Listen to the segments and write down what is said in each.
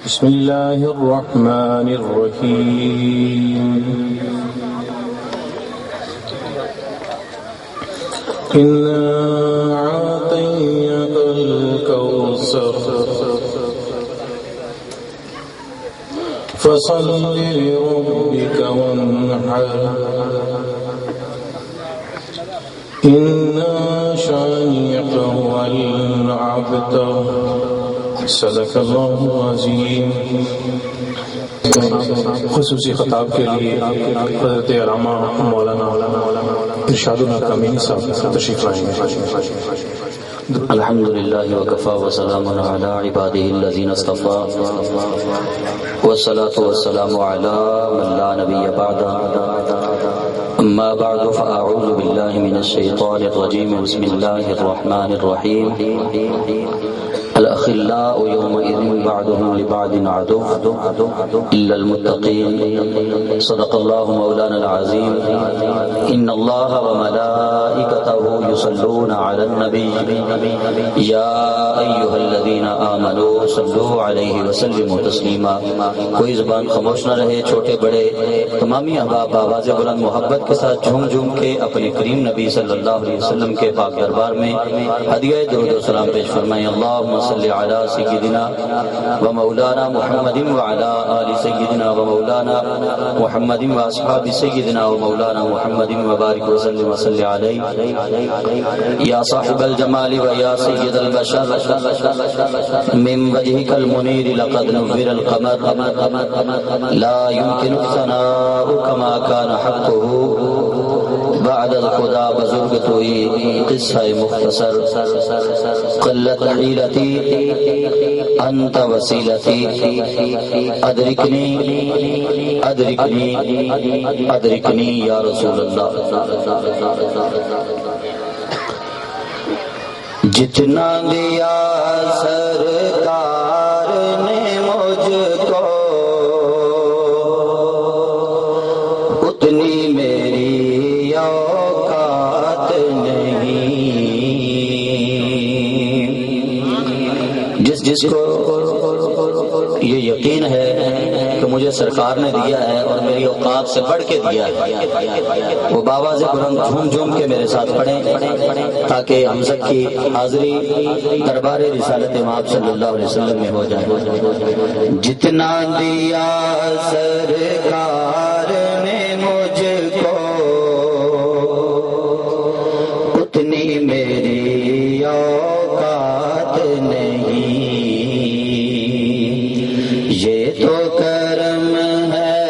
بسم الله الرحمن الرحيم إنا أعطيناك الكوثر فصل لربك وانحر إن شانئك هو الأبتر صدق اللہ العظیم۔ خصوصی خطاب کے لیے حضرت علامہ مولانا ارشاد الحکمین صاحب تشریف لائیں گے۔ الحمد للہ وکفی وسلام علی عباده الذین اصطفی والصلاة والسلام علی من لا نبی بعدہ اما بعد فاعوذ باللہ من الشیطان الرجیم بسم اللہ الرحمن الرحیم الأخلاء يومئذ بعضهم لبعض عدو إلا المتقين صدق الله مولانا العظيم إن الله وملائكته يصلون على النبي يا أيها الذين آمنوا صلوا عليه وسلموا تسليما۔ کوئی زبان خاموش نہ رہے، چھوٹے بڑے تمامی احباب آواز بلند محبت کے ساتھ جھوم جھوم کے اپنے کریم نبی صلی اللہ علیہ وسلم کے پاک دربار میں ہدیہ درود و سلام پیش فرمائیں۔ اللہم صلی علی سیدنا و مولانا محمد وعلی آل سیدنا و مولانا محمد و اصحاب سیدنا و مولانا محمد وبارک وسلم وصلی علیہ یا صاحب الجمال و یا سید البشر من وجهك المنیر لقد نور القمر لا يمكن الثناء كما كان حقه بعد الخدا بزرگ توئی قصہ مختصر قلت حیلتی انت وسیلتی ادرکنی ادرکنی ادرکنی یا رسول اللہ۔ جتنا دیا سرکار نے مجھ کو اتنی میری اوقات نہیں۔ جس کو یہ یقین ہے کہ مجھے سرکار نے دیا ہے اور میری اوقات سے بڑھ کے دیا ہے، وہ باواز بلند جھوم جھوم کے میرے ساتھ پڑھیں تاکہ ہم سب کی حاضری دربار رسالت امام صلی اللہ علیہ وسلم میں ہو جائے۔ جتنا دیا سرکار نے مجھ کو اتنی میری اوقات نہیں، یہ تو کرم ہے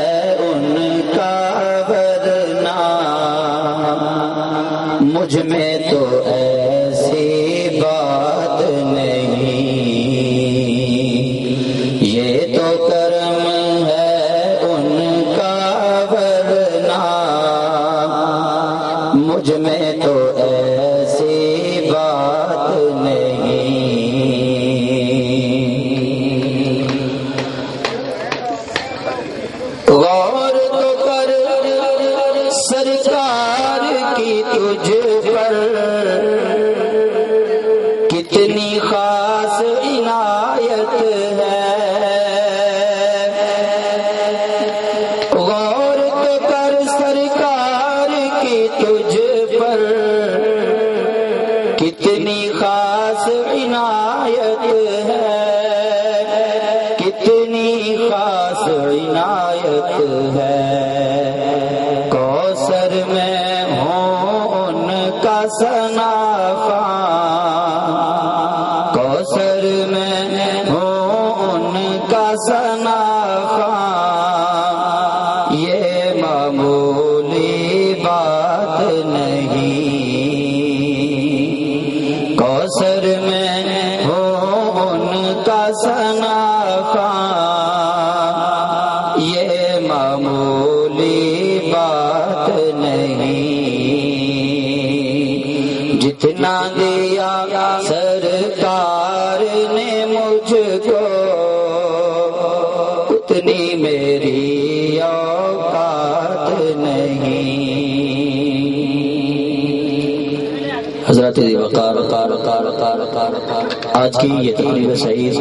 ان کا ورنہ مجھ میں تو ایسی بات نہیں، یہ تو کرم ہے ان کا ورنہ مجھ میں تو ایسی بات نہیں۔ غور تو کر سرکار کی تجھ پر کتنی خاص عنایت ہے، غور تو کر سرکار کی تجھ پر کتنی خاص عنایت ہے، کتنی خاص عنایت ہے۔ کوثر میں ہوں ان کا ثنا خواں، کوثر میں ہوں ان کا ثنا خواں، یہ معمولی بات نہیں، کوثر میں ہوں ان کا ثنا خواں، یہ معمولی بات نہیں۔ جتنا دیا سرکار نے مجھ کو اتنی میری اوقات نہیں۔ حضرت وقار آج کی یہ تقریب صحیح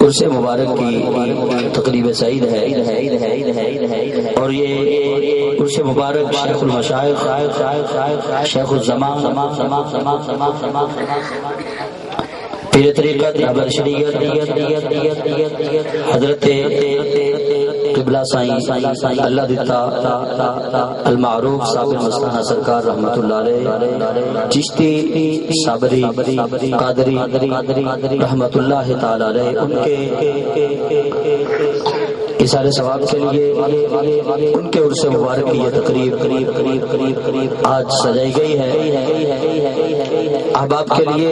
عرس مبارک کی تقریب سعید ہے، اور یہ عرس مبارک شیخ المشائخ شیخ الزمان پیر طریقت رہبر شریعت حضرت قبلہ سائیں اللہ دیتا المعروف صابر مستانہ سرکار رحمت اللہ علیہ، چشتی صابری قادری رحمت اللہ تعالی علیہ، ان کے اثار ثواب کے لیے ان کے عرس مبارک کی یہ تقریب آج سجائی گئی ہے۔ احباب کے لیے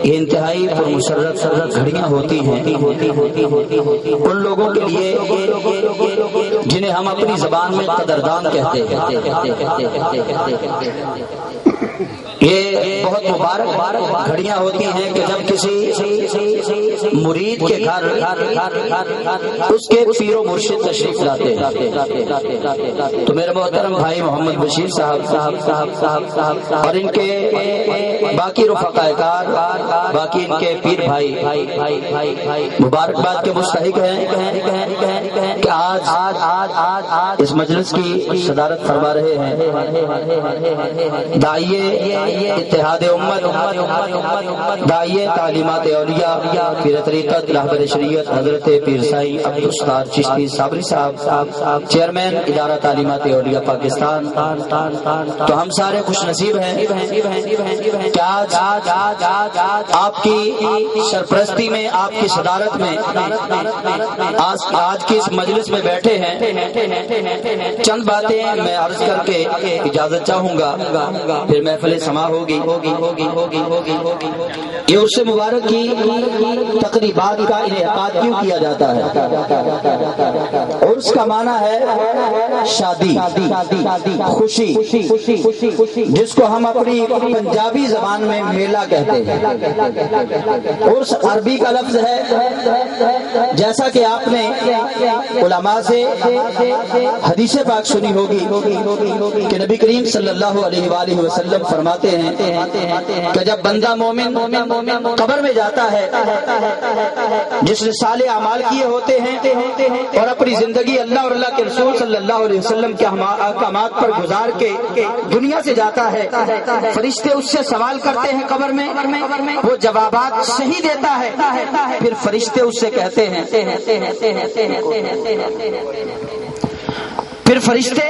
یہ انتہائی پرمسرت گھڑیاں ہوتی ہیں ان لوگوں کے لیے جنہیں ہم اپنی زبان میں قدردان کہتے ہیں۔ یہ بہت مبارک گھڑیاں ہوتی ہیں کہ جب کسی مرید کے گھر اس کے پیر و مرشد تشریف لاتے ہیں، تو میرے محترم بھائی محمد بشیر صاحب اور ان کے باقی رفقائے کار، باقی ان کے پیر بھائی مبارکباد کے مستحق ہیں کہ آج اس مجلس کی صدارت فرما رہے ہیں داعیے اتحاد امت، داعیے تعلیمات اولیاء پیر طریقت رہبر شریعت حضرت پیر سائی عبدالستار چشتی صابری صاحب، چیئرمین ادارہ تعلیمات اولیاء پاکستان۔ تو ہم سارے خوش نصیب ہیں کہ آج آپ کی سرپرستی میں، آپ کی صدارت میں آج کی اس مجلس میں بیٹھے ہیں۔ چند باتیں میں عرض کر کے اجازت چاہوں گا، پھر محفل سما ہوگی۔ یہ عرس مبارک کی تقریبات کا انعقاد کیوں کیا جاتا ہے؟ عرس کا معنی ہے شادی، خوشی، جس کو ہم اپنی پنجابی زبان میں میلہ کہتے ہیں۔ عرس عربی کا لفظ ہے، جیسا کہ آپ نے علماء سے حدیث پاک سنی ہوگی کہ نبی کریم صلی اللہ علیہ وآلہ وسلم فرماتے ہیں کہ جب بندہ مومن قبر میں جاتا ہے، جس نے صالح اعمال کیے ہوتے ہیں اور اپنی زندگی اللہ اور اللہ کے رسول صلی اللہ علیہ وسلم کے احکامات پر گزار کے دنیا سے جاتا ہے، فرشتے اس سے سوال کرتے ہیں قبر میں، وہ جوابات صحیح دیتا ہے، پھر فرشتے اس سے کہتے ہیں، پھر فرشتے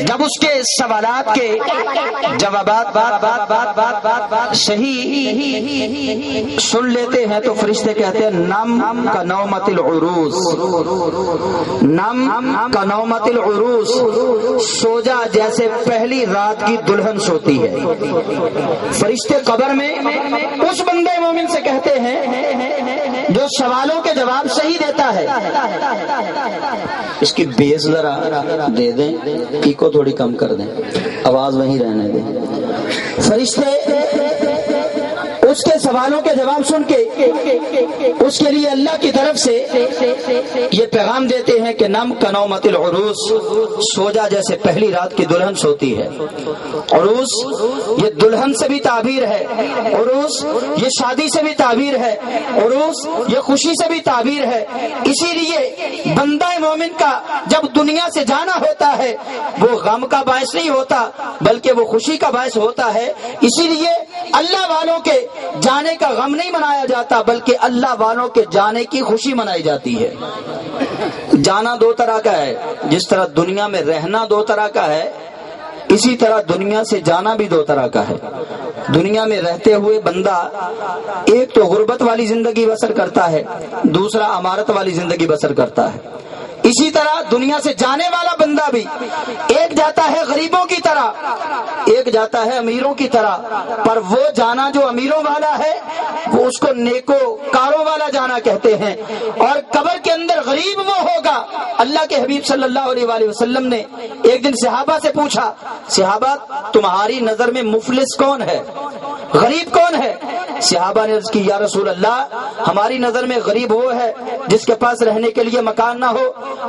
جب اس کے سوالات کے جوابات صحیح سن لیتے ہیں تو فرشتے کہتے ہیں نم کا نومت العروس، نم کا نومت العروس، سو جا جیسے پہلی رات کی دلہن سوتی ہے۔ فرشتے قبر میں اس بندے مومن سے کہتے ہیں جو سوالوں کے جواب صحیح دیتا ہے۔ اس کی بیس ذرا دے دیں، ایکو تھوڑی کم کر دیں، آواز وہیں رہنے دیں۔ فرشتے اس کے سوالوں کے جواب سن کے اس کے لیے اللہ کی طرف سے یہ پیغام دیتے ہیں کہ نم کا نومت العروس، سو جا جیسے پہلی رات کی دلہن سوتی ہے۔ عروس یہ دلہن سے بھی تعبیر ہے، عروس یہ شادی سے بھی تعبیر ہے، عروس یہ خوشی سے بھی تعبیر ہے۔ اسی لیے بندہ مومن کا جب دنیا سے جانا ہوتا ہے وہ غم کا باعث نہیں ہوتا بلکہ وہ خوشی کا باعث ہوتا ہے۔ اسی لیے اللہ والوں کے جانے کا غم نہیں منایا جاتا بلکہ اللہ والوں کے جانے کی خوشی منائی جاتی ہے۔ جانا دو طرح کا ہے، جس طرح دنیا میں رہنا دو طرح کا ہے اسی طرح دنیا سے جانا بھی دو طرح کا ہے۔ دنیا میں رہتے ہوئے بندہ ایک تو غربت والی زندگی بسر کرتا ہے، دوسرا امارت والی زندگی بسر کرتا ہے۔ اسی طرح دنیا سے جانے والا بندہ بھی ایک جاتا ہے غریبوں کی طرح، ایک جاتا ہے امیروں کی طرح، پر وہ جانا جو امیروں والا ہے وہ اس کو نیکو کاروں والا جانا کہتے ہیں، اور قبر کے اندر غریب وہ ہوگا۔ اللہ کے حبیب صلی اللہ علیہ وآلہ وسلم نے ایک دن صحابہ سے پوچھا، صحابہ تمہاری نظر میں مفلس کون ہے، غریب کون ہے؟ صحابہ نے عرض کی یا رسول اللہ ہماری نظر میں غریب وہ ہے جس کے پاس رہنے کے لیے مکان نہ ہو،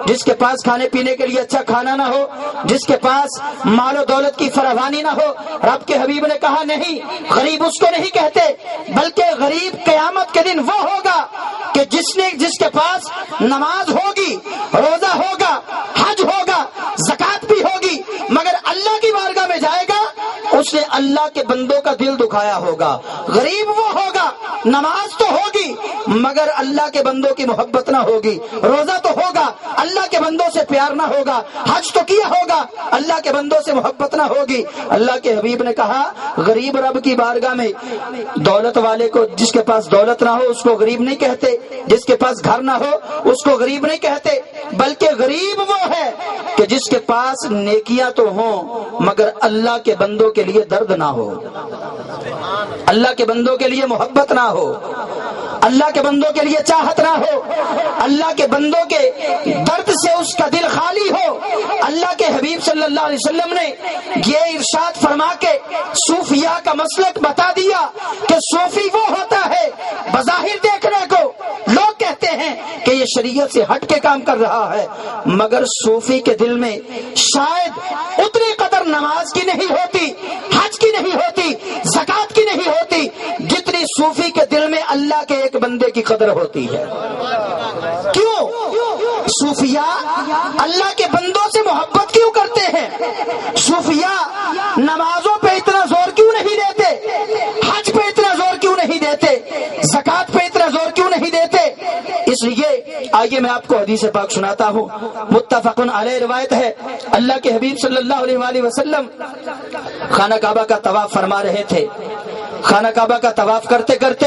جس کے پاس کھانے پینے کے لیے اچھا کھانا نہ ہو، جس کے پاس مال و دولت کی فراوانی نہ ہو۔ رب کے حبیب نے کہا نہیں، غریب اس کو نہیں کہتے، بلکہ غریب قیامت کے دن وہ ہوگا کہ جس کے پاس نماز ہوگی، روزہ ہوگا، حج ہوگا، زکات بھی ہوگی، مگر اللہ کی بارگاہ میں جائے گا اس نے اللہ کے بندوں کا دل دکھایا ہوگا۔ غریب وہ ہوگا، نماز تو ہوگی مگر اللہ کے بندوں کی محبت نہ ہوگی، روزہ تو ہوگا اللہ کے بندوں سے پیار نہ ہوگا، حج تو کیا ہوگا اللہ کے بندوں سے محبت نہ ہوگی۔ اللہ کے حبیب نے کہا غریب رب کی بارگاہ میں دولت والے کو، جس کے پاس دولت نہ ہو اس کو غریب نہیں کہتے، جس کے پاس گھر نہ ہو اس کو غریب نہیں کہتے، بلکہ غریب وہ ہے کہ جس کے پاس نیکیاں تو ہوں مگر اللہ کے بندوں کے لیے درد نہ ہو، اللہ کے بندوں کے لیے محبت نہ ہو، اللہ کے بندوں کے لیے چاہت نہ ہو، اللہ کے بندوں کے درد سے اس کا دل خالی ہو۔ اللہ کے حبیب صلی اللہ علیہ وسلم نے یہ ارشاد فرما کے صوفیاء کا مسلک بتا دیا کہ صوفی وہ ہوتا ہے بظاہر دیکھنے کو لوگ کہتے ہیں کہ یہ شریعت سے ہٹ کے کام کر رہا ہے، مگر صوفی کے دل میں شاید اتنی قدر نماز کی نہیں ہوتی، حج کی نہیں ہوتی، زکات کی نہیں ہوتی، جتنی صوفی کے دل میں اللہ کے ایک بندے کی قدر ہوتی ہے۔ کیوں؟ صوفیاء اللہ کے بندوں سے محبت کیوں کرتے ہیں؟ صوفیاء نمازوں پہ اتنا زور کیوں نہیں دیتے؟ حج پہ اتنا زور کیوں نہیں دیتے؟ زکات پہ اتنا زور کیوں نہیں دیتے؟ اس لیے آئیے میں آپ کو حدیث پاک سناتا ہوں، متفق علیہ روایت ہے، اللہ کے حبیب صلی اللہ علیہ وآلہ وسلم خانہ کعبہ کا طواف فرما رہے تھے۔ خانہ کعبہ کا طواف کرتے کرتے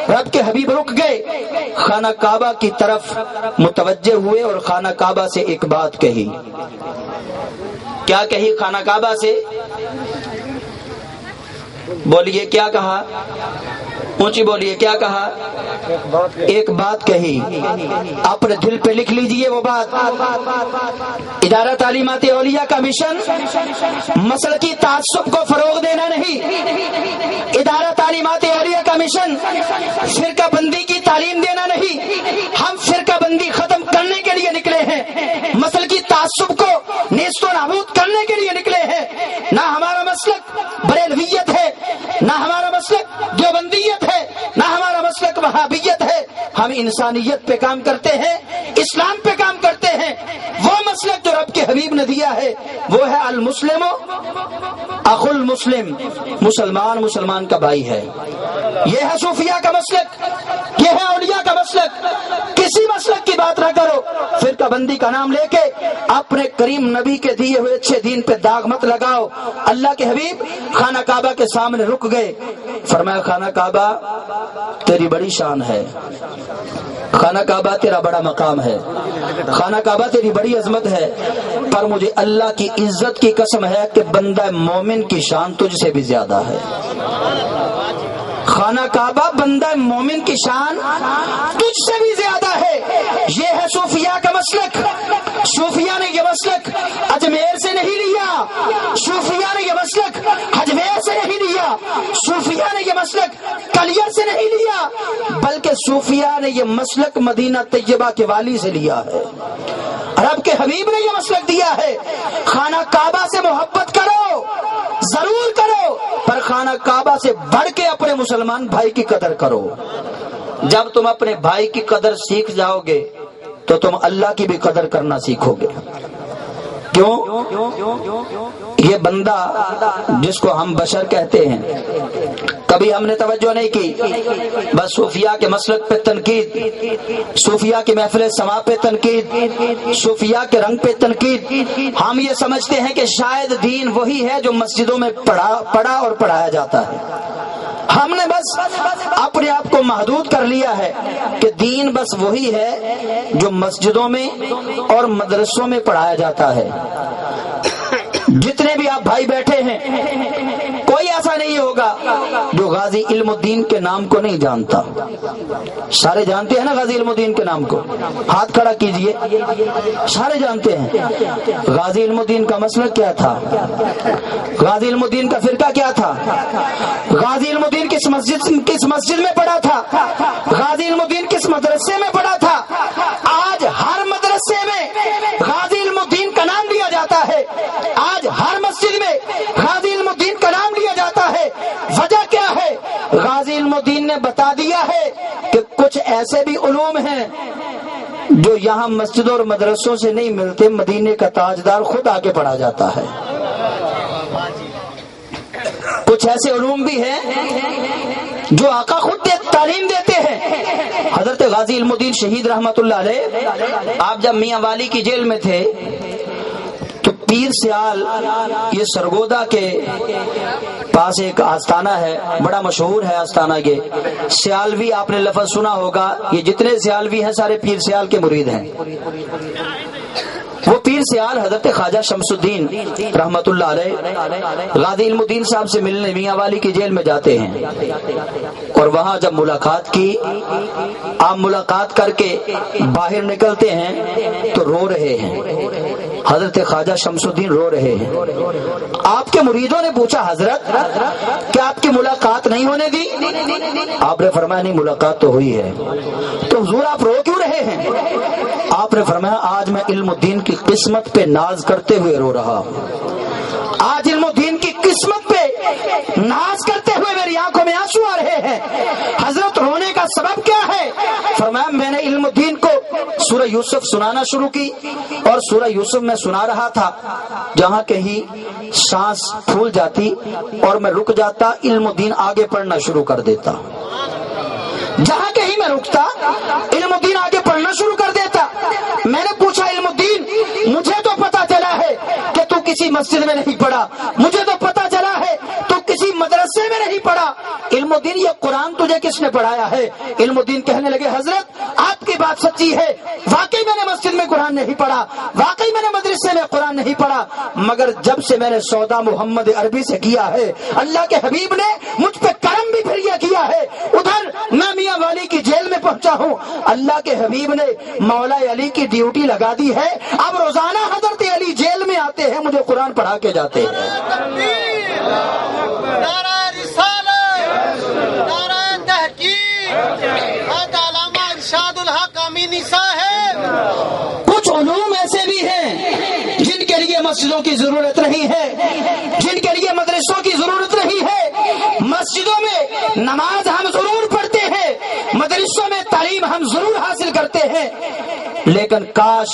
رب کے حبیب رک گئے، خانہ کعبہ کی طرف متوجہ ہوئے اور خانہ کعبہ سے ایک بات کہی۔ کیا کہی خانہ کعبہ سے؟ بولیے کیا کہا؟ اونچی بولیے کیا کہا؟ ایک بات کہی، اپنے دل پہ لکھ لیجئے وہ بات۔ ادارہ تعلیمات اولیاء کا مشن مسلکی تعصب کو فروغ دینا نہیں، ادارہ تعلیمات اولیاء کا مشن فرقہ بندی کی تعلیم دینا نہیں، ہم فرقہ بندی ختم کرنے کے لیے نکلے ہیں، مسلکی تعصب کو نیست و نابود کرنے کے لیے نکلے ہیں۔ نہ ہمارا مسلک بریلویت ہے، نہ ہمارا مسلک دیوبندیت ہے، نہ ہمارا مسلک وہابیت ہے، ہم انسانیت پہ کام کرتے ہیں، اسلام پہ کام کرتے ہیں۔ وہ مسلک جو رب کے حبیب نے دیا ہے وہ ہے المسلم اخو المسلم، مسلمان مسلمان کا بھائی ہے۔ یہ ہے صوفیاء کا مسلک، یہ ہے اولیاء کا مسلک۔ کسی مسلک کی بات نہ کرو، فرقہ بندی کا نام لے کے اپنے کریم نبی کے دیے ہوئے اچھے دین پہ داغ مت لگاؤ۔ اللہ کے حبیب خانہ کعبہ کے سامنے رک گئے، فرمایا خانہ کعبہ تیری بڑی شان ہے، خانہ کعبہ تیرا بڑا مقام ہے، خانہ کعبہ تیری بڑی عظمت ہے، پر مجھے اللہ کی عزت کی قسم ہے کہ بندہ مومن کی شان تجھ سے بھی زیادہ ہے۔ خانہ کعبہ بندہ مومن کی شان تجھ سے بھی زیادہ ہے۔ یہ ہے صوفیاء کا مسلک۔ صوفیاء نے یہ مسلک اجمیر سے نہیں لیا، صوفیاء نے یہ مسلک اجمیر سے نہیں لیا، صوفیاء نے یہ مسلک کلیئر سے نہیں لیا، بلکہ صوفیاء نے یہ مسلک مدینہ طیبہ کے والی سے لیا ہے۔ رب کے حبیب نے یہ مسلک دیا ہے، خانہ کعبہ سے محبت کرو، ضرور کرو، پر خانہ کعبہ سے بڑھ کے اپنے مسلمان بھائی کی قدر کرو۔ جب تم اپنے بھائی کی قدر سیکھ جاؤ گے تو تم اللہ کی بھی قدر کرنا سیکھو گے۔ کیوں؟ یہ بندہ جس کو ہم بشر کہتے ہیں، کبھی ہم نے توجہ نہیں کی، بس صوفیاء کے مسلک پہ تنقید، صوفیاء کی محفل سما پہ تنقید، صوفیاء کے رنگ پہ تنقید۔ ہم یہ سمجھتے ہیں کہ شاید دین وہی ہے جو مسجدوں میں پڑھا اور پڑھایا جاتا ہے۔ ہم نے بس اپنے آپ کو محدود کر لیا ہے کہ دین بس وہی ہے جو مسجدوں میں اور مدرسوں میں پڑھایا جاتا ہے۔ جتنے بھی آپ بھائی بیٹھے ہیں، کوئی ایسا نہیں ہوگا جو غازی علم الدین کے نام کو نہیں جانتا. سارے جانتے ہیں نا غازی علم الدین کے نام کو؟ ہاتھ کھڑا کیجئے. سارے جانتے ہیں. غازی علم الدین کا مسلک کیا تھا؟ غازی علم الدین کا فرقہ کیا تھا؟ غازی علم الدین کس مسجد میں پڑھا تھا؟ غازی علم الدین کس مدرسے میں پڑھا تھا؟ آج ہر مدرسے میں غازی علم الدین کا نام لیا جاتا ہے. آج ہر مسجد میں غازی علم الدین کا نام لیا جاتا ہے. وجہ کیا ہے؟ غازی علم الدین نے بتا دیا ہے کہ کچھ ایسے بھی علوم ہیں جو یہاں مسجدوں اور مدرسوں سے نہیں ملتے، مدینے کا تاجدار خود آ کے پڑھا جاتا ہے. کچھ ایسے علوم بھی ہیں جو آقا خود تعلیم دیتے ہیں. حضرت غازی علم الدین شہید رحمت اللہ علیہ، آپ جب میاں والی کی جیل میں تھے تو پیر سیال، یہ سرگودا کے پاس ایک آستانہ ہے، بڑا مشہور ہے آستانہ. یہ سیالوی آپ نے لفظ سنا ہوگا. یہ جتنے سیالوی ہیں سارے پیر سیال کے مرید ہیں. وہ پیر سیال حضرت خواجہ شمس الدین رحمت اللہ علیہ غازی علم الدین صاحب سے ملنے میاں والی کی جیل میں جاتے ہیں، اور وہاں جب ملاقات کی، آپ ملاقات کر کے باہر نکلتے ہیں تو رو رہے ہیں. حضرت خواجہ شمس الدین رو رہے ہیں. آپ کے مریدوں نے پوچھا حضرت کیا آپ کی ملاقات نہیں ہونے دی؟ آپ نے فرمایا نہیں، ملاقات تو ہوئی ہے. تو حضور آپ رو کیوں رہے ہیں؟ آپ نے فرمایا آج میں علم الدین کی قسمت پہ ناز کرتے ہوئے رو رہا ہوں. آج علم الدین کی قسمت پہ ناز کرتے ہوئے میری آنکھوں میں آنسو آ رہے ہیں. حضرت رونے کا سبب کیا ہے؟ فرمایا میں نے علم الدین کو سورہ یوسف سنانا شروع کی، اور سورہ یوسف میں سنا رہا تھا، جہاں کہیں سانس پھول جاتی اور میں رک جاتا، علم الدین آگے پڑھنا شروع کر دیتا. جہاں کہیں میں رکتا علم الدین آگے پڑھنا شروع کر دیتا. میں نے پوچھا علم الدین مجھے تو پتا چلا ہے کہ تو کسی مسجد میں نہیں پڑھا، مجھے تو پتا چلا ہے تو کسی مدرسے میں نہیں پڑھا، علم الدین یہ قرآن تجھے کس نے پڑھایا ہے؟ علم الدین کہنے لگے حضرت آپ کی بات سچی ہے، واقعی میں نے مسجد میں قرآن نہیں پڑھا، واقعی میں نے مدرسے میں قرآن نہیں پڑھا، مگر جب سے میں نے سودا محمد عربی سے کیا ہے، اللہ کے حبیب نے مجھ پہ کرم بھی پھر یہ کیا ہے. ادھر میں میاں والی کی جیل میں پہنچا ہوں، اللہ کے حبیب نے مولا علی کی ڈیوٹی لگا دی ہے. اب روزانہ حضرت علی جیل میں آتے ہیں، مجھے قرآن پڑھا کے جاتے ہیں. نعرہ رسالت، نعرہ تحقیق، علامہ ارشاد الحق امینی صاحب. کچھ علوم ایسے بھی ہیں جن کے لیے مسجدوں کی ضرورت نہیں ہے، جن کے لیے مدرسوں کی ضرورت نہیں ہے. مسجدوں میں نماز ہم ضرور پڑھتے ہیں، مدرسوں میں تعلیم ہم ضرور حاصل کرتے ہیں، لیکن کاش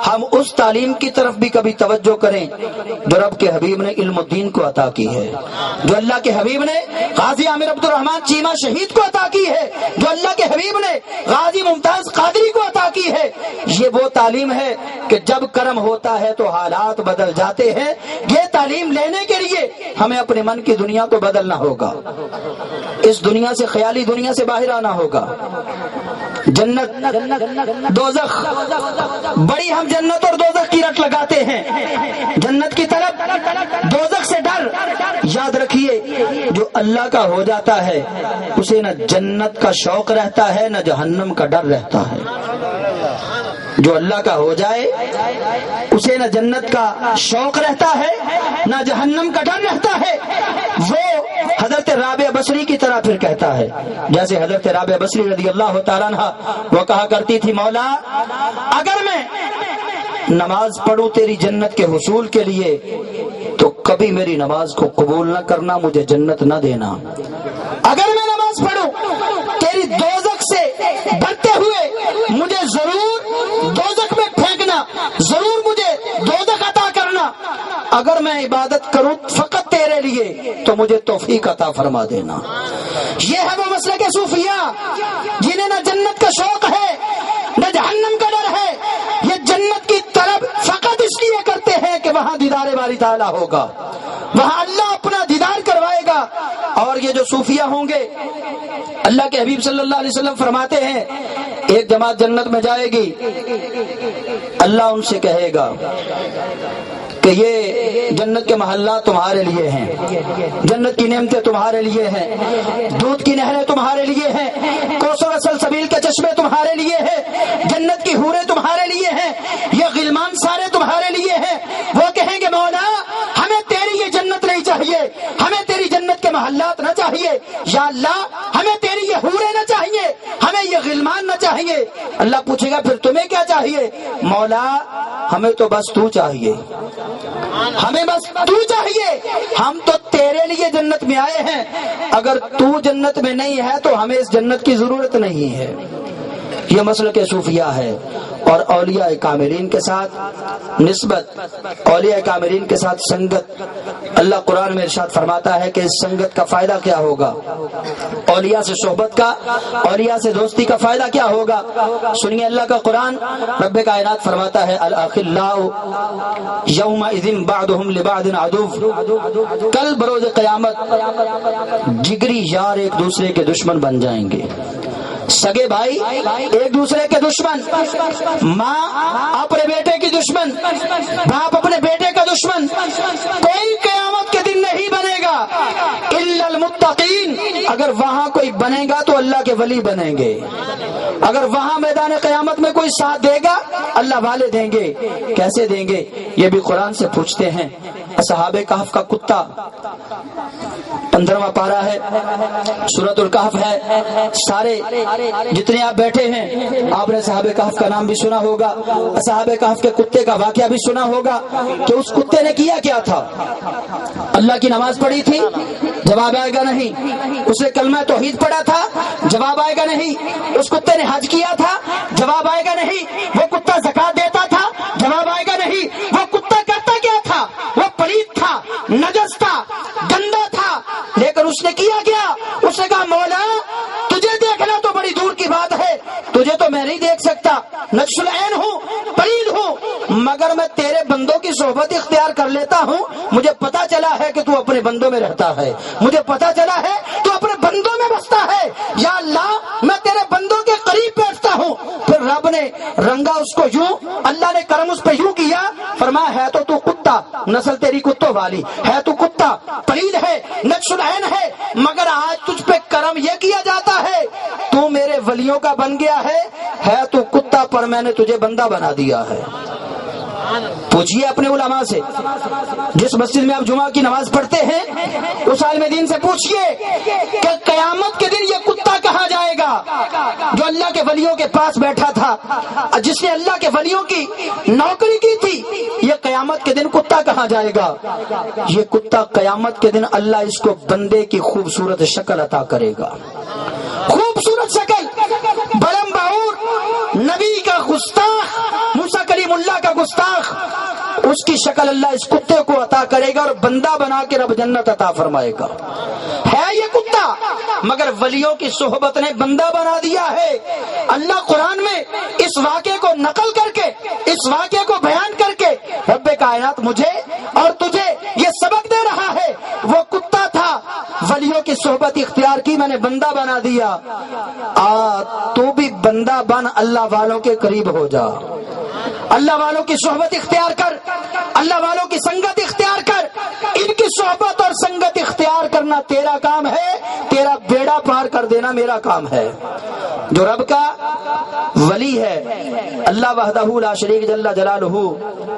ہم اس تعلیم کی طرف بھی کبھی توجہ کریں جو رب کے حبیب نے علم الدین کو عطا کی ہے، جو اللہ کے حبیب نے غازی عامر عبد الرحمن چیمہ شہید کو عطا کی ہے، جو اللہ کے حبیب نے غازی ممتاز قادری کو عطا کی ہے. یہ وہ تعلیم ہے کہ جب کرم ہوتا ہے تو حالات بدل جاتے ہیں. یہ تعلیم لینے کے لیے ہمیں اپنے من کی دنیا کو بدلنا ہوگا، اس دنیا سے، خیالی دنیا سے باہر آنا ہوگا. جنت دوزخ، بڑی ہم جنت اور دوزخ کی رٹ لگاتے ہیں، جنت کی طرف، دوزخ سے ڈر. یاد رکھیے جو اللہ کا ہو جاتا ہے اسے نہ جنت کا شوق رہتا ہے نہ جہنم کا ڈر رہتا ہے. جو اللہ کا ہو جائے اسے نہ جنت کا شوق رہتا ہے نہ جہنم کا ڈر رہتا ہے. وہ حضرت رابعہ بصری کی طرح پھر کہتا ہے، جیسے حضرت رابعہ بصری رضی اللہ تعالیٰ عنہ وہ کہا کرتی تھی مولا اگر میں نماز پڑھوں تیری جنت کے حصول کے لیے تو کبھی میری نماز کو قبول نہ کرنا، مجھے جنت نہ دینا. اگر میں نماز پڑھوں تیری دوزخ سے ڈرتے ہوئے مجھے ضرور دوزخ میں پھینکنا، ضرور مجھے دوزخ عطا کرنا. اگر میں عبادت کروں فقط تیرے لیے تو مجھے توفیق عطا فرما دینا. یہ ہے وہ مسلک صوفیہ جنہیں نہ جنت کا شوق ہے نہ جہنم کا ڈر ہے. یہ جنت کی طلب فقط اس لیے کرتے ہیں کہ وہاں دیدار باری تعالیٰ ہوگا، وہاں اللہ اپنا دیدار کروائے گا. اور یہ جو صوفیہ ہوں گے، اللہ کے حبیب صلی اللہ علیہ وسلم فرماتے ہیں ایک جماعت جنت میں جائے گی، اللہ ان سے کہے گا کہ یہ جنت کے محلات تمہارے لیے ہیں، جنت کی نعمتیں تمہارے لیے ہیں، دودھ کی نہریں تمہارے لیے ہیں، کوثر سلسبیل کے چشمے تمہارے لیے ہیں، جنت کی حوریں تمہارے لیے ہیں، یہ غلمان سارے تمہارے لیے ہیں۔ وہ کہیں گے مولا ہمیں تیری یہ جنت نہیں چاہیے، ہمیں تیری جنت کے محلات نہ چاہیے، یا اللہ ہمیں تیری یہ حوریں نہ چاہیے، ہمیں یہ غلمان نہ چاہیے۔ اللہ پوچھے گا پھر تمہیں کیا چاہیے؟ مولا ہمیں تو بس تو چاہیے، ہمیں بس تو چاہیے، ہم تو تیرے لیے جنت میں آئے ہیں، اگر تو جنت میں نہیں ہے تو ہمیں اس جنت کی ضرورت نہیں ہے۔ یہ مسلک صوفیہ ہے۔ اور اولیاء کاملین کے ساتھ نسبت، اولیاء کاملین کے ساتھ سنگت، اللہ قرآن میں ارشاد فرماتا ہے کہ اس سنگت کا فائدہ کیا ہوگا، اولیاء سے صحبت کا، اولیاء سے دوستی کا فائدہ کیا ہوگا۔ سنیے اللہ کا قرآن، رب کائنات فرماتا ہے الاخلاء یومئذ بعضهم لبعض عدو، کل بروز قیامت جگری یار ایک دوسرے کے دشمن بن جائیں گے، سگے بھائی ایک دوسرے کے دشمن، ماں اپنے بیٹے کی دشمن، باپ اپنے بیٹے کا دشمن، کوئی قیامت کے دن نہیں بنے گا الا المتقین۔ اگر وہاں کوئی بنے گا تو اللہ کے ولی بنیں گے، اگر وہاں میدان قیامت میں کوئی ساتھ دے گا اللہ والے دیں گے۔ کیسے دیں گے یہ بھی قرآن سے پوچھتے ہیں۔ اصحاب کہف کا کتا 15واں پارہ ہے، سورۃ الکہف ہے، سارے جتنے آپ بیٹھے ہیں آپ نے اصحاب کہف کا نام بھی سنا ہوگا، اصحاب کہف کے کتے کا واقعہ بھی سنا ہوگا کہ اس کتے نے کیا کیا تھا۔ اللہ کی نماز پڑھی تھی، جواب آئے گا نہیں۔ اس نے کلمہ توحید پڑھا تھا، جواب آئے گا نہیں۔ اس کتے نے حج کیا تھا، جواب آئے گا نہیں۔ وہ کتا زکات دیتا تھا، جواب آئے گا نہیں۔ وہ کتا کرتا کیا تھا؟ وہ پلیت تھا، نجس تھا، گندا تھا، لیکن اس نے کیا کیا؟ اس نے کہا مولا تجھے دیکھنا تو بڑی دور کی بات ہے، تجھے تو میں نہیں دیکھ سکتا، نجس العین ہوں، پلید ہوں، مگر میں تیرے بندوں کی صحبت اختیار کر لیتا ہوں۔ مجھے پتا چلا ہے کہ تو اپنے بندوں میں رہتا ہے، مجھے پتا چلا ہے تو اپنے بندوں میں بستا ہے، یا اللہ میں تیرے بندوں کے قریب بیٹھتا ہوں۔ پھر رب نے رنگا اس کو یوں، اللہ نے کرم اس پہ یوں کیا، فرمایا ہے تو کتا، نسل تیری کتوں والی ہے، تو کتا پلید ہے، نجس العین ہے، مگر آج تجھ پہ کرم یہ کیا جاتا ہے تو میرے ولیوں کا بن گیا ہے تو کتا پر میں نے تجھے بندہ بنا دیا ہے۔ پوچھئے اپنے علماء سے، جس مسجد میں آپ جمعہ کی نماز پڑھتے ہیں اس عالم دین سے پوچھئے کہ قیامت کے دن یہ کتا کہاں جائے گا جو اللہ کے ولیوں کے پاس بیٹھا تھا، جس نے اللہ کے ولیوں کی نوکری کی تھی، یہ قیامت کے دن کتا کہاں جائے گا؟ یہ کتا قیامت کے دن اللہ اس کو بندے کی خوبصورت شکل عطا کرے گا، خوبصورت شکل، برم باور، نبی کا گستاخ، موسیٰ کلیم اللہ کا گستاخ، اس کی شکل اللہ اس کتے کو عطا کرے گا اور بندہ بنا کے رب جنت عطا فرمائے گا۔ ہے یہ کتا، مگر ولیوں کی صحبت نے بندہ بنا دیا ہے۔ اللہ قرآن میں اس واقعے کو نقل کر کے، اس واقعے کو بیان کر کے رب کائنات مجھے اور تجھے یہ سبق دے رہا ہے۔ وہ کتا تھا، ولیوں کی صحبت اختیار کی، میں نے بندہ بنا دیا، تو بھی بندہ بن، اللہ والوں کے قریب ہو جا، اللہ والوں کی صحبت اختیار کر، اللہ والوں کی سنگت اختیار کر۔ ان کی صحبت اور سنگت اختیار کرنا تیرا کام ہے، تیرا بیڑا پار کر دینا میرا کام ہے۔ جو رب کا ولی ہے، اللہ وحدہ لا شریک جل جلالہ،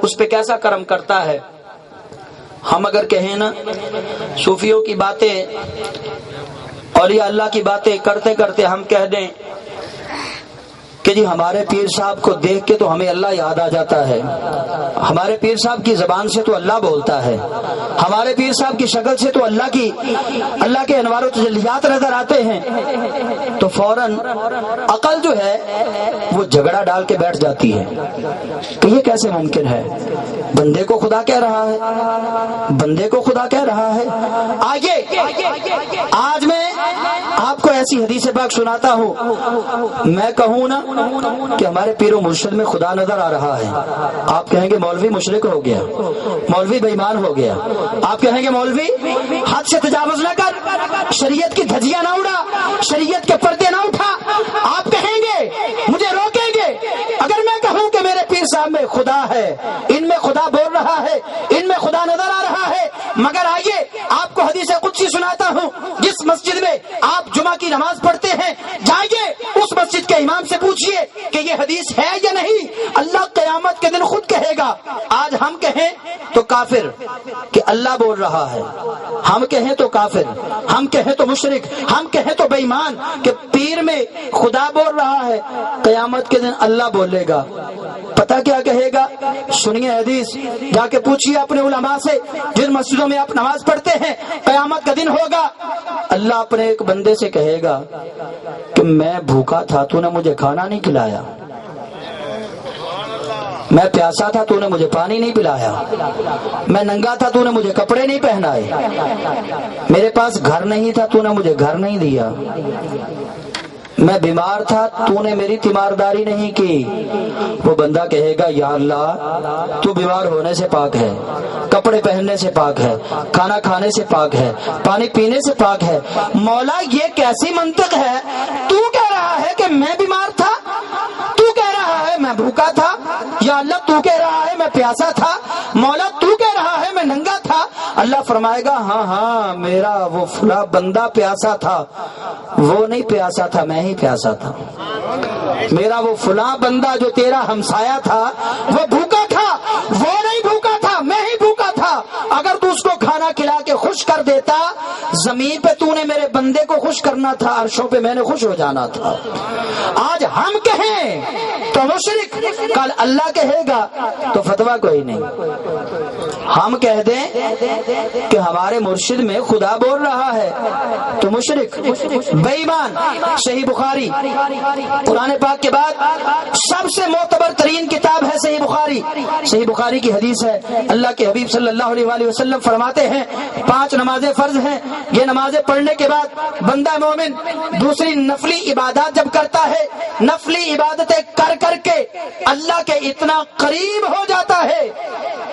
اس پہ کیسا کرم کرتا ہے۔ ہم اگر کہیں نا صوفیوں کی باتیں، اولیاء اللہ کی باتیں کرتے کرتے ہم کہہ دیں کہ جی ہمارے پیر صاحب کو دیکھ کے تو ہمیں اللہ یاد آ جاتا ہے، ہمارے پیر صاحب کی زبان سے تو اللہ بولتا ہے، ہمارے پیر صاحب کی شکل سے تو اللہ کے انوار و تجلیات نظر آتے ہیں، تو فوراً عقل جو ہے وہ جھگڑا ڈال کے بیٹھ جاتی ہے کہ یہ کیسے ممکن ہے، بندے کو خدا کہہ رہا ہے، بندے کو خدا کہہ رہا ہے۔ آج میں آپ کو ایسی حدیث پاک سناتا ہوں، میں کہوں نا کہ ہمارے پیر و مرشد میں خدا نظر آ رہا ہے، آپ کہیں گے مولوی مشرک ہو گیا، مولوی بے ایمان ہو گیا، آپ کہیں گے مولوی حد سے تجاوز نہ کر، شریعت کی دھجیاں نہ اڑا، شریعت کے پردے نہ اٹھا، آپ کہیں گے مجھے روکیں گے اگر میں کہوں کہ میرے پیر اجزاء میں خدا ہے، ان میں خدا بول رہا ہے، ان میں خدا نظر آ رہا ہے۔ مگر آئیے آپ کو حدیث قدسی سناتا ہوں، جس مسجد میں آپ جمعہ کی نماز پڑھتے ہیں، جائیے اس مسجد کے امام سے پوچھئے کہ یہ حدیث ہے یا نہیں۔ اللہ قیامت کے دن خود کہے گا۔ آج ہم کہیں تو کافر کہ اللہ بول رہا ہے، ہم کہیں تو کافر، ہم کہیں تو مشرک، ہم کہیں تو بے ایمان کہ پیر میں خدا بول رہا ہے، قیامت کے دن اللہ بولے گا۔ پتہ کیا کہے گا؟ سنیے حدیث، جا کے پوچھیے اپنے علماء سے جن مسجدوں میں آپ نماز پڑھتے ہیں، قیامت کا دن ہوگا، اللہ اپنے ایک بندے سے کہے گا کہ میں بھوکا تھا، تو نے مجھے کھانا نہیں کھلایا، میں پیاسا تھا، تو نے مجھے پانی نہیں پلایا، میں ننگا تھا، تو نے مجھے کپڑے نہیں پہنائے، میرے پاس گھر نہیں تھا، تو نے مجھے گھر نہیں دیا، میں بیمار تھا، تو نے میری تیمارداری نہیں کی۔ وہ بندہ کہے گا یا اللہ تو بیمار ہونے سے پاک ہے، کپڑے پہننے سے پاک ہے، کھانا کھانے سے پاک ہے، پانی پینے سے پاک ہے۔ مولا یہ کیسی منطق ہے؟ تو کہہ رہا ہے کہ میں بیمار تھا، تو کہہ رہا ہے میں بھوکا تھا، یا اللہ تو کہہ رہا ہے میں پیاسا تھا، مولا تو کہہ رہا ہے میں ننگا تھا۔ اللہ فرمائے گا ہاں ہاں میرا وہ فلاں بندہ پیاسا تھا، وہ نہیں پیاسا تھا، میں ہی پیاسا تھا۔ میرا وہ فلاں بندہ جو تیرا ہمسایا تھا وہ بھوکا تھا، وہ نہیں بھوکا تھا، میں ہی بھوکا تھا۔ اگر تو اس کو کھانا کھلا کے خوش کر دیتا، زمین پہ تو نے میرے بندے کو خوش کرنا تھا، عرشوں پہ میں نے خوش ہو جانا تھا۔ آج ہم کہیں تو مشرک، کل اللہ کہے گا تو فتویٰ کوئی نہیں۔ ہم کہہ دیں کہ ہمارے مرشد میں خدا بول رہا ہے تو مشرک، بے ایمان۔ صحیح بخاری، قرآن پاک کے بعد سب سے معتبر ترین کتاب ہے صحیح بخاری۔ صحیح بخاری کی حدیث ہے، اللہ کے حبیب صلی اللہ علیہ وآلہ وسلم فرماتے ہیں 5 نمازیں فرض ہیں، یہ نمازیں پڑھنے کے بعد بندہ مومن دوسری نفلی عبادات جب کرتا ہے، نفلی عبادتیں کر کر کے اللہ کے اتنا قریب ہو جاتا ہے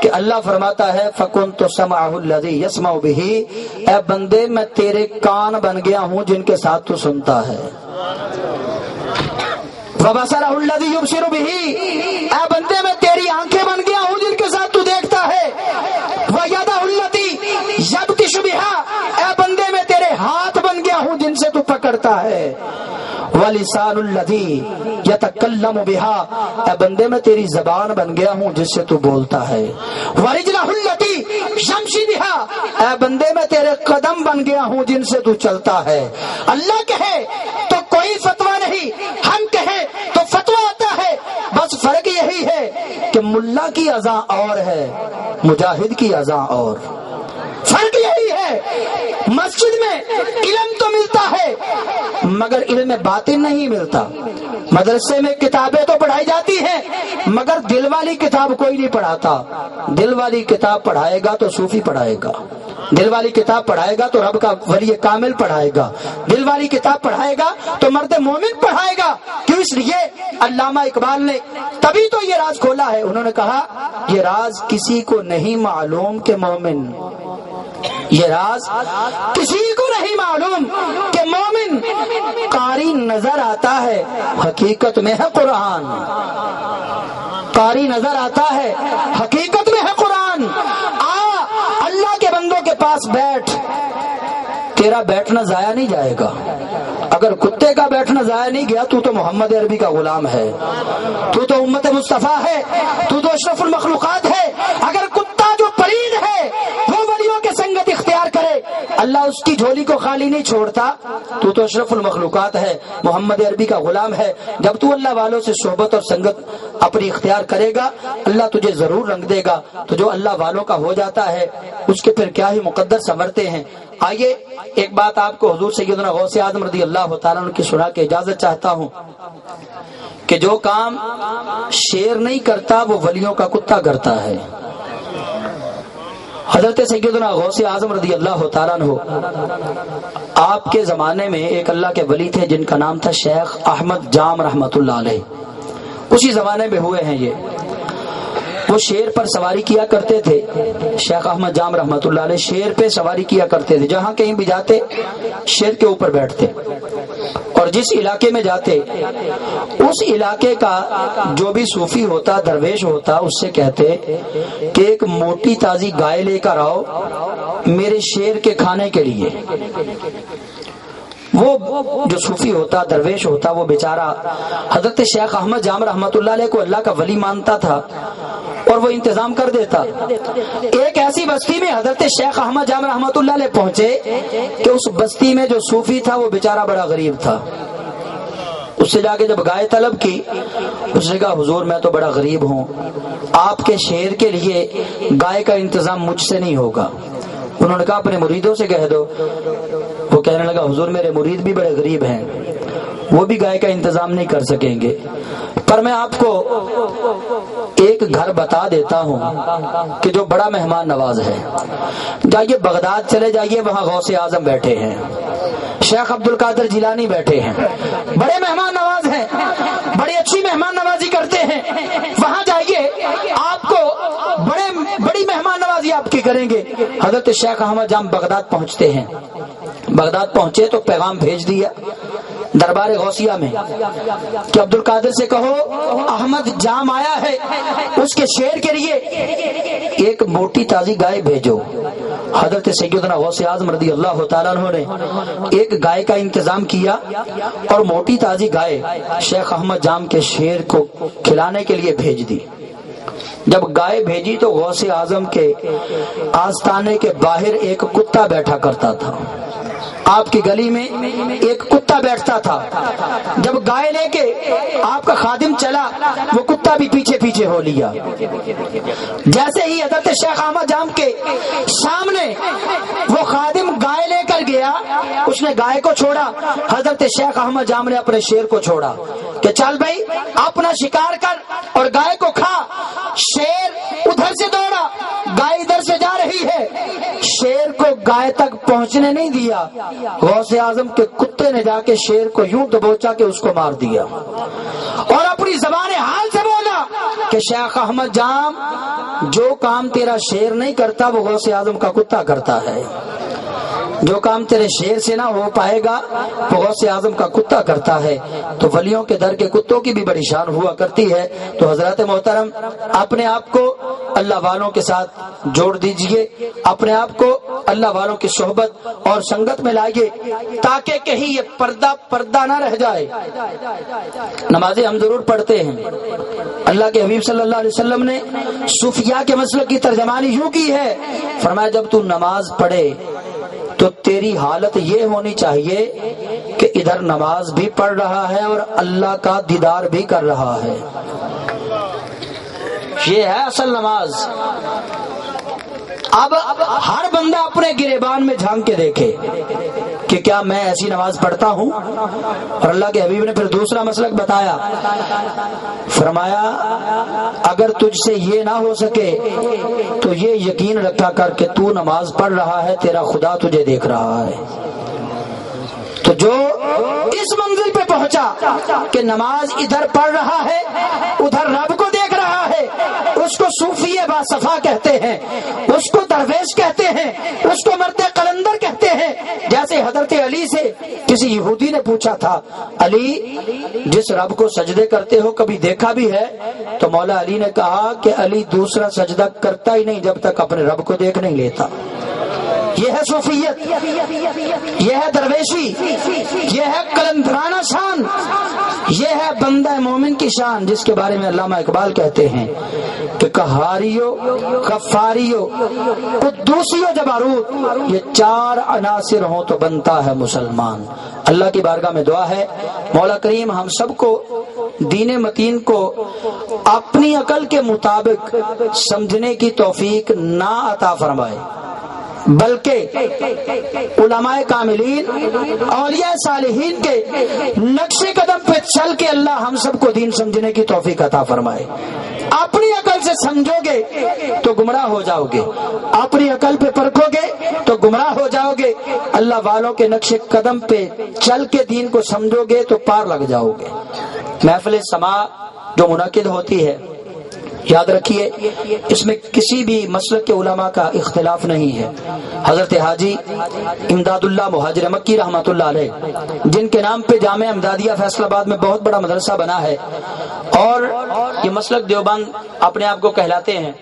کہ اللہ فرماتا ہے فَكُنْتُ سَمْعَهُ الَّذِي يَسْمَعُ بِهِ، اے بندے میں تیرے کان بن گیا ہوں جن کے ساتھ تو سنتا ہے۔ وَبَصَرَهُ الَّذِي يُبْصِرُ بِهِ، اے بندے میں تیری آنکھیں بن گیا ہوں جن کے ساتھ تو دیکھتا ہے۔ وَيَدَهُ الَّتِي يَبْطِشُ بِهَا، اے بندے میں تیرے ہاتھ بن گیا ہوں جن سے تو پکڑتا ہے۔ وَلِسَانُ الَّذِي يَتَكَلَّمُ بِهَا، اے بندے میں تیری زبان بن گیا ہوں جس سے تو بولتا ہے۔ وَرِجْلَهُ الَّتِي يَمْشِي بِهَا، اے بندے میں تیرے قدم بن گیا ہوں جن سے تو چلتا ہے۔ اللہ کہے تو کوئی فتویٰ نہیں، ہم کہیں تو فتویٰ آتا ہے۔ بس فرق یہی ہے کہ ملا کی اذان اور ہے، مجاہد کی اذان اور۔ فرق یہی ہے، مسجد میں علم تو ملتا ہے مگر علم باطن نہیں ملتا۔ مدرسے میں کتابیں تو پڑھائی جاتی ہیں مگر دل والی کتاب کوئی نہیں پڑھاتا۔ دل والی کتاب پڑھائے گا تو صوفی پڑھائے گا، دل والی کتاب پڑھائے گا تو رب کا ولی کامل پڑھائے گا، دل والی کتاب پڑھائے گا تو مرد مومن پڑھائے گا۔ کیوں؟ اس لیے علامہ اقبال نے تبھی تو یہ راز کھولا ہے، انہوں نے کہا یہ راز کسی کو نہیں معلوم کہ مومن، یہ راز کسی کو نہیں معلوم کہ مومن قاری نظر آتا ہے حقیقت میں ہے قرآن، قاری نظر آتا ہے حقیقت میں ہے قرآن۔ اللہ کے بندوں کے پاس بیٹھ، تیرا بیٹھنا ضائع نہیں جائے گا۔ اگر کتے کا بیٹھنا ضائع نہیں گیا تو محمد عربی کا غلام ہے، تو امت مصطفیٰ ہے، تو اشرف المخلوقات ہے۔ اگر کتا جو پرید ہے وہ ولیوں کے سنگت اختیار کرے، اللہ اس کی جھولی کو خالی نہیں چھوڑتا، تو اشرف المخلوقات ہے، محمد عربی کا غلام ہے۔ جب تو اللہ والوں سے صحبت اور سنگت اپنی اختیار کرے گا اللہ تجھے ضرور رنگ دے گا۔ تو جو اللہ والوں کا ہو جاتا ہے اس کے پھر کیا ہی مقدر سنورتے ہیں۔ آئیے ایک بات آپ کو حضور سیدنا غوث اعظم رضی اللہ تعالیٰ عنہ کی سنا کے اجازت چاہتا ہوں کہ جو کام شیر نہیں کرتا وہ ولیوں کا کتا کرتا ہے۔ حضرت سیدنا غوث اعظم رضی اللہ تعالیٰ عنہ آپ کے زمانے میں ایک اللہ کے ولی تھے جن کا نام تھا شیخ احمد جام رحمت اللہ علیہ، اسی زمانے میں ہوئے ہیں یہ۔ وہ شیر پر سواری کیا کرتے تھے، شیخ احمد جام رحمت اللہ علیہ شیر پہ سواری کیا کرتے تھے، جہاں کہیں بھی جاتے شیر کے اوپر بیٹھتے اور اور جس علاقے میں جاتے اس علاقے کا جو بھی صوفی ہوتا، درویش ہوتا، اس سے کہتے کہ ایک موٹی تازی گائے لے کر آؤ میرے شیر کے کھانے کے لیے۔ وہ جو صوفی ہوتا، درویش ہوتا، وہ بیچارہ حضرت شیخ احمد جام رحمۃ اللہ علیہ کو اللہ کا ولی مانتا تھا اور وہ انتظام کر دیتا۔ ایک ایسی بستی میں حضرت شیخ احمد جام رحمۃ اللہ علیہ پہنچے کہ اس بستی میں جو صوفی تھا وہ بیچارہ بڑا غریب تھا۔ اس سے جا کے جب گائے طلب کی، اس نے کہا حضور میں تو بڑا غریب ہوں، آپ کے شیر کے لیے گائے کا انتظام مجھ سے نہیں ہوگا۔ انہوں نے کہا اپنے مریدوں سے کہہ دو۔ وہ کہنے لگا حضور میرے مرید بھی بڑے غریب ہیں، وہ بھی گائے کا انتظام نہیں کر سکیں گے، پر میں آپ کو ایک گھر بتا دیتا ہوں کہ جو بڑا مہمان نواز ہے، جائیے بغداد چلے جائیے، وہاں غوث اعظم بیٹھے ہیں، شیخ عبد القادر جیلانی بیٹھے ہیں، بڑے مہمان نواز ہیں، بڑی اچھی مہمان نوازی کرتے ہیں، وہاں جائیے آپ کو بڑی مہمان نوازی آپ کی کریں گے۔ حضرت شیخ احمد جام بغداد پہنچتے ہیں۔ بغداد پہنچے تو پیغام بھیج دیا دربار غوثیہ میں کہ عبد القادر سے کہو احمد جام آیا ہے، اس کے شیر کے لیے ایک موٹی تازی گائے بھیجو۔ حضرت سیدنا غوث اعظم رضی اللہ تعالیٰ عنہ نے ایک گائے کا انتظام کیا اور موٹی تازی گائے شیخ احمد جام کے شیر کو کھلانے کے لیے بھیج دی۔ جب گائے بھیجی تو غوث اعظم کے آستانے کے باہر ایک کتا بیٹھا کرتا تھا، آپ کی گلی میں ایک کتا بیٹھتا تھا۔ جب گائے لے کے آپ کا خادم چلا، وہ کتا بھی پیچھے پیچھے ہو لیا۔ جیسے ہی حضرت شیخ احمد جام کے سامنے وہ خادم گائے لے کر گیا، اس نے گائے کو چھوڑا، حضرت شیخ احمد جام نے اپنے شیر کو چھوڑا کہ چل بھائی اپنا شکار کر اور گائے کو کھا۔ شیر ادھر سے دوڑا، گائے ادھر سے جا رہی ہے، شیر کو گائے تک پہنچنے نہیں دیا۔ غوث اعظم کے کتے نے جا کے شیر کو یوں دبوچا کہ اس کو مار دیا اور اپنی زبان حال سے بولا کہ شیخ احمد جام جو کام تیرا شیر نہیں کرتا وہ غوث اعظم کا کتا کرتا ہے، جو کام تیرے شیر سے نہ ہو پائے گا وہ غوث اعظم کا کتا کرتا ہے۔ تو ولیوں کے در کے کتوں کی بھی بڑی شان ہوا کرتی ہے۔ تو حضرات محترم اپنے آپ کو اللہ والوں کے ساتھ جوڑ دیجئے، اپنے آپ کو اللہ والوں کی صحبت اور سنگت میں لائیے تاکہ کہیں یہ پردہ نہ رہ جائے۔ نمازیں ہم ضرور پڑھتے ہیں، اللہ کے حبیب صلی اللہ علیہ وسلم نے صوفیاء کے مسلک کی ترجمانی یوں کی ہے، فرمایا جب تو نماز پڑھے تو تیری حالت یہ ہونی چاہیے کہ ادھر نماز بھی پڑھ رہا ہے اور اللہ کا دیدار بھی کر رہا ہے۔ یہ ہے اصل نماز۔ اب ہر بندہ اپنے گریبان میں جھانک کے دیکھے کہ کیا میں ایسی نماز پڑھتا ہوں۔ اور اللہ کے حبیب نے پھر دوسرا مسلک بتایا، فرمایا اگر تجھ سے یہ نہ ہو سکے تو یہ یقین رکھا کر کہ تو نماز پڑھ رہا ہے، تیرا خدا تجھے دیکھ رہا ہے۔ تو جو اس منزل پہ پہنچا کہ نماز ادھر پڑھ رہا ہے ادھر رب کو دیکھ رہا ہے، اس کو صوفی باصفا کہتے ہیں، اس کو درویش کہتے ہیں، اس کو مرد قلندر کہتے ہیں۔ جیسے حضرت علی سے کسی یہودی نے پوچھا تھا، علی جس رب کو سجدے کرتے ہو کبھی دیکھا بھی ہے؟ تو مولا علی نے کہا کہ علی دوسرا سجدہ کرتا ہی نہیں جب تک اپنے رب کو دیکھ نہیں لیتا۔ یہ ہے صوفیت، یہ ہے درویشی، یہ ہے قلندرانہ شان، یہ ہے بندہ مومن کی شان، جس کے بارے میں علامہ اقبال کہتے ہیں کہ قہاریو، غفاریو، قدوسیو، جبروت، یہ چار عناصر ہوں تو بنتا ہے مسلمان۔ اللہ کی بارگاہ میں دعا ہے مولا کریم ہم سب کو دین متین کو اپنی عقل کے مطابق سمجھنے کی توفیق نہ عطا فرمائے، بلکہ علماء کاملین، اولیاء صالحین کے نقش قدم پہ چل کے اللہ ہم سب کو دین سمجھنے کی توفیق عطا فرمائے۔ اپنی عقل سے سمجھو گے تو گمراہ ہو جاؤ گے، اپنی عقل پہ پرکھو گے تو گمراہ ہو جاؤ گے، اللہ والوں کے نقش قدم پہ چل کے دین کو سمجھو گے تو پار لگ جاؤ گے۔ محفل سماع جو منعقد ہوتی ہے یاد رکھیے اس میں کسی بھی مسلک کے علماء کا اختلاف نہیں ہے. حضرت حاجی امداد اللہ مہاجر مکی رحمۃ اللہ علیہ، جن کے نام پہ جامعہ امدادیہ فیصل آباد میں بہت بڑا مدرسہ بنا ہے اور یہ مسلک دیوبند اپنے آپ کو کہلاتے ہیں،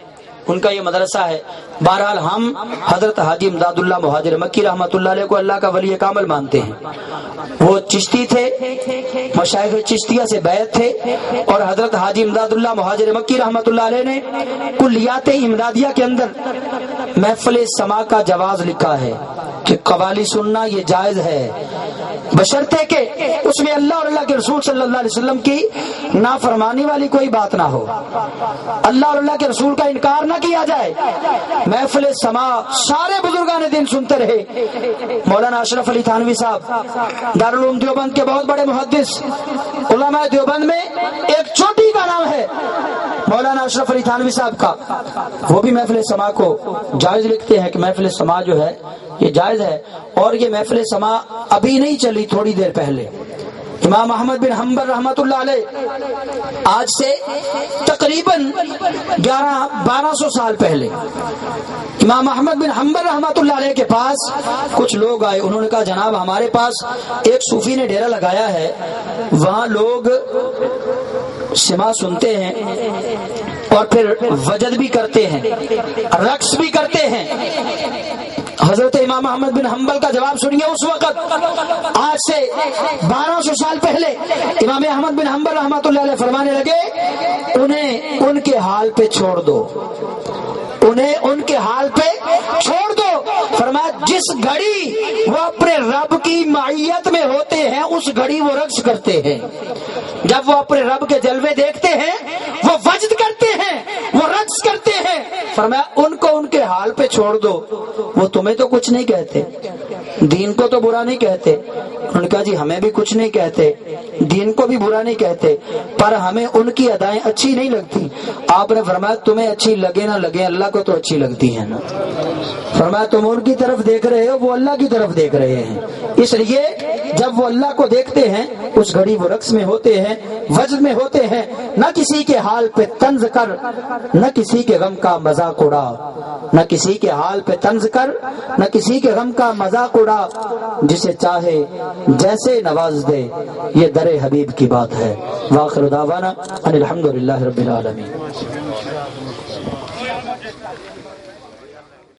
ان کا یہ مدرسہ ہے. بہرحال ہم حضرت حاجی امداد اللہ مہاجر مکی رحمۃ اللہ علیہ کو اللہ کا ولی کامل مانتے ہیں. وہ چشتی تھے، مشائخ چشتیہ سے بیعت تھے، اور حضرت حاجی امداد اللہ مہاجر مکی رحمۃ اللہ علیہ نے کلیات امدادیہ کے اندر محفل سماع کا جواز لکھا ہے کہ قوالی سننا یہ جائز ہے، بشرطے کہ اس میں اللہ اور اللہ کے رسول صلی اللہ علیہ وسلم کی نافرمانی والی کوئی بات نہ ہو، اللہ اور اللہ کے رسول کا انکار نہ کیا جائے. محفل سماع سارے بزرگان دین سنتے رہے. مولانا اشرف علی تھانوی صاحب دارالعلوم دیوبند کے بہت بڑے محدث، علماء دیوبند میں ایک چوٹی کا نام ہے مولانا اشرف علی تھانوی صاحب کا، وہ بھی محفل سماع کو جائز لکھتے ہیں کہ محفل سماع جو ہے یہ جائز ہے. اور یہ محفل سماع ابھی نہیں چلی، تھوڑی دیر پہلے امام احمد بن حنبل رحمۃ اللہ علیہ آج سے تقریباً 1200 سال پہلے امام احمد بن حنبل رحمۃ اللہ علیہ کے پاس کچھ لوگ آئے. انہوں نے کہا جناب ہمارے پاس ایک صوفی نے ڈیرا لگایا ہے، وہاں لوگ سماع سنتے ہیں اور پھر وجد بھی کرتے ہیں، رقص بھی کرتے ہیں. حضرت امام احمد بن حنبل کا جواب سنیے. اس وقت آج سے 1200 سال پہلے امام احمد بن حنبل رحمۃ اللہ علیہ فرمانے لگے انہیں ان کے حال پہ چھوڑ دو، انہیں ان کے حال پہ چھوڑ دو. فرمایا جس گھڑی وہ اپنے رب کی معیت میں ہوتے ہیں اس گھڑی وہ رقص کرتے ہیں، جب وہ اپنے رب کے جلوے دیکھتے ہیں وہ وجد کرتے ہیں، وہ رقص کرتے ہیں. فرمایا ان کو ان کے حال پہ چھوڑ دو، وہ تمہیں تو کچھ نہیں کہتے، دین کو تو برا نہیں کہتے. انہوں نے کہا جی ہمیں بھی کچھ نہیں کہتے، دین کو بھی برا نہیں کہتے، پر ہمیں ان کی ادائیں اچھی نہیں لگتی. آپ نے فرمایا تمہیں اچھی لگے نہ لگے اللہ کو تو اچھی لگتی ہے نا. فرمایا تم ان کی طرف دیکھ رہے ہو، وہ اللہ کی طرف دیکھ رہے ہیں، اس لیے جب وہ اللہ کو دیکھتے ہیں اس گھڑی وہ رقص میں ہوتے ہیں، وجد میں ہوتے ہیں. نہ کسی کے حال پہ طنز کر، نہ کسی کے غم کا مذاق اڑا، نہ کسی کے حال پہ طنز کر، نہ کسی کے غم کا مذاق اڑا، جسے چاہے جیسے نواز دے، یہ در حبیب کی بات ہے. وآخر دعوانا ان الحمدللہ رب العالمین.